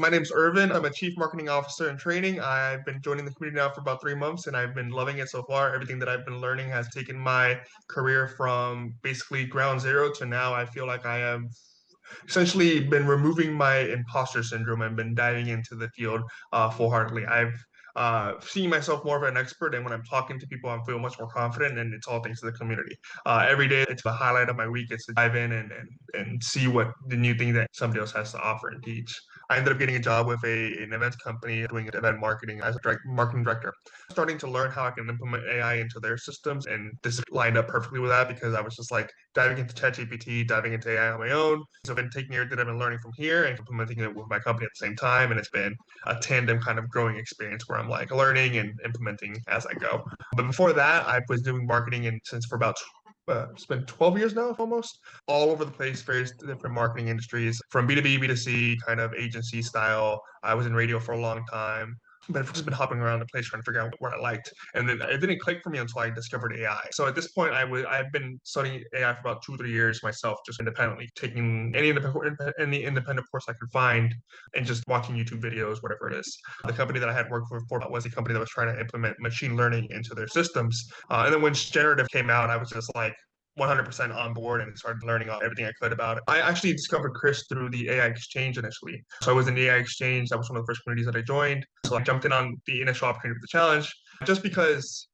My name's Irvin. I'm a chief marketing officer in training. I've been joining the community now for about 3 months and I've been loving it so far. Everything that I've been learning has taken my career from basically ground zero to now I feel like I have essentially been removing my imposter syndrome and been diving into the field full-heartedly. I've seen myself more of an expert, and when I'm talking to people, I feel much more confident, and it's all thanks to the community. Every day, it's the highlight of my week. It's to dive in and see what the new thing that somebody else has to offer and teach. I ended up getting a job with an events company doing event marketing as a marketing director. Starting to learn how I can implement AI into their systems, and this lined up perfectly with that because I was just like diving into ChatGPT, diving into AI on my own. So I've been taking everything I've been learning from here and implementing it with my company at the same time, and it's been a tandem kind of growing experience where I'm like learning and implementing as I go. But before that, I was doing marketing and since for about it's been 12 years now, almost all over the place, various different marketing industries from B2B, B2C, kind of agency style. I was in radio for a long time, but I've just been hopping around the place trying to figure out what I liked. And then it didn't click for me until I discovered AI. So at this point, I've been studying AI for about 2 or 3 years myself, just independently, taking any independent course I could find and just watching YouTube videos, whatever it is. The company that I had worked for before was a company that was trying to implement machine learning into their systems. And then when generative came out, I was just like, 100% on board and started learning everything I could about it. I actually discovered Chris through the AI Exchange initially. So I was in the AI Exchange. That was one of the first communities that I joined. So I jumped in on the initial opportunity for the challenge just because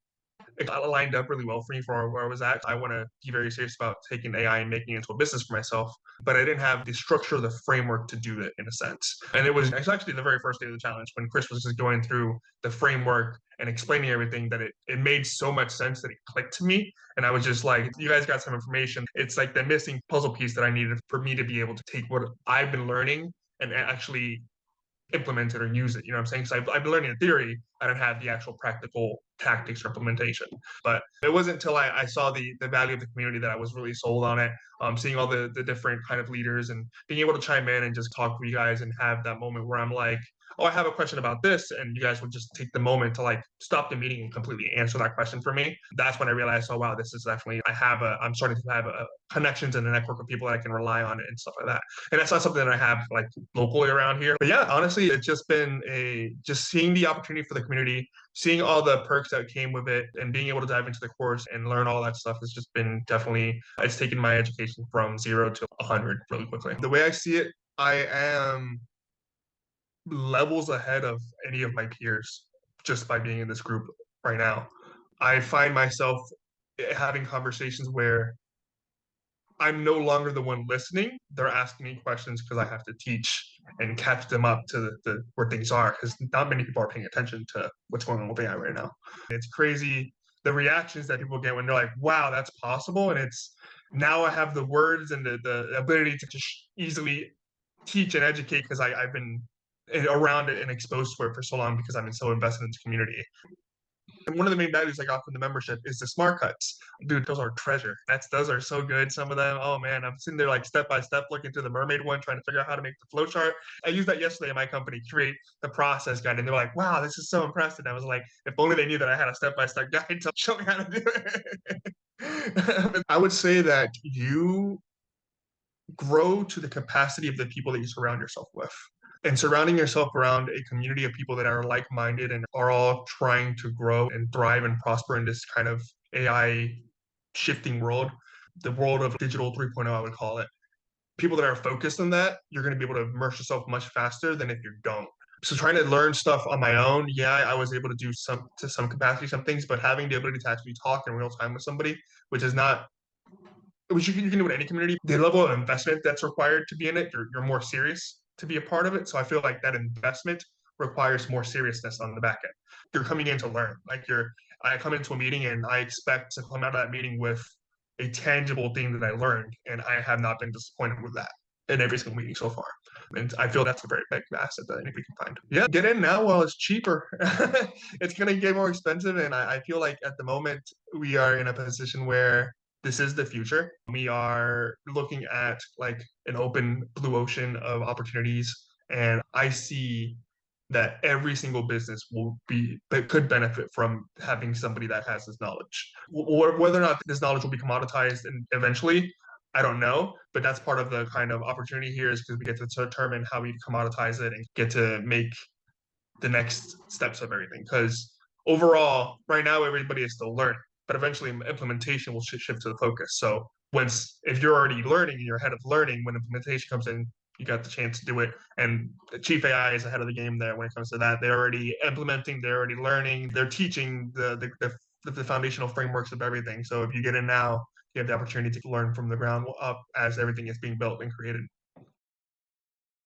it lined up really well for me for where I was at. I want to be very serious about taking AI and making it into a business for myself, but I didn't have the structure, the framework to do it in a sense. And it's actually the very first day of the challenge when Chris was just going through the framework and explaining everything that it made so much sense that it clicked to me. And I was just like, you guys got some information. It's like the missing puzzle piece that I needed for me to be able to take what I've been learning and actually implement it or use it. You know what I'm saying? So I've been learning the theory. I don't have the actual practical tactics or implementation. But it wasn't until I saw the value of the community that I was really sold on it. Seeing all the different kind of leaders and being able to chime in and just talk with you guys and have that moment where I'm like, oh, I have a question about this, and you guys would just take the moment to like stop the meeting and completely answer that question for me. That's when I realized, oh wow, this is definitely I'm starting to have connections and a network of people that I can rely on and stuff like that. And that's not something that I have like locally around here. But yeah, honestly, it's just been just seeing the opportunity for the community, seeing all the perks that came with it, and being able to dive into the course and learn all that stuff has just been definitely, it's taken my education from 0 to 100 really quickly. The way I see it, I am levels ahead of any of my peers just by being in this group right now. I find myself having conversations where I'm no longer the one listening. They're asking me questions because I have to teach and catch them up to where things are because not many people are paying attention to what's going on with AI right now. It's crazy the reactions that people get when they're like, wow, that's possible. And it's now I have the words and the ability to just easily teach and educate because I've been around it and exposed to it for so long because I've been so invested in the community. And one of the main values I got from the membership is the smart cuts. Dude, those are treasure. Those are so good. Some of them, oh man, I'm sitting there like step by step looking through the mermaid one, trying to figure out how to make the flow chart. I used that yesterday in my company, create the process guide, and they're like, wow, this is so impressive. And I was like, if only they knew that I had a step by step guide to show me how to do it. I would say that you grow to the capacity of the people that you surround yourself with. And surrounding yourself around a community of people that are like-minded and are all trying to grow and thrive and prosper in this kind of AI shifting world, the world of digital 3.0, I would call it. People that are focused on that, you're going to be able to immerse yourself much faster than if you don't. So trying to learn stuff on my own, yeah, I was able to do some capacity, some things, but having the ability to actually talk in real time with somebody, which is not which you can do in any community, the level of investment that's required to be in it, you're more serious to be a part of it. So I feel like that investment requires more seriousness on the back end. You're coming in to learn. I come into a meeting and I expect to come out of that meeting with a tangible thing that I learned, and I have not been disappointed with that in every single meeting so far. And I feel that's a very big asset that anybody can find. Yeah, get in now while it's cheaper. It's going to get more expensive. And I feel like at the moment we are in a position where this is the future. We are looking at like an open blue ocean of opportunities. And I see that every single business that could benefit from having somebody that has this knowledge. Whether or not this knowledge will be commoditized and eventually, I don't know, but that's part of the kind of opportunity here is because we get to determine how we commoditize it and get to make the next steps of everything. Because overall, right now, everybody is still learning, but eventually implementation will shift to the focus. So once, if you're already learning and you're ahead of learning, when implementation comes in, you got the chance to do it. And the Chief AI is ahead of the game there when it comes to that. They're already implementing, they're already learning, they're teaching the foundational frameworks of everything. So if you get in now, you have the opportunity to learn from the ground up as everything is being built and created.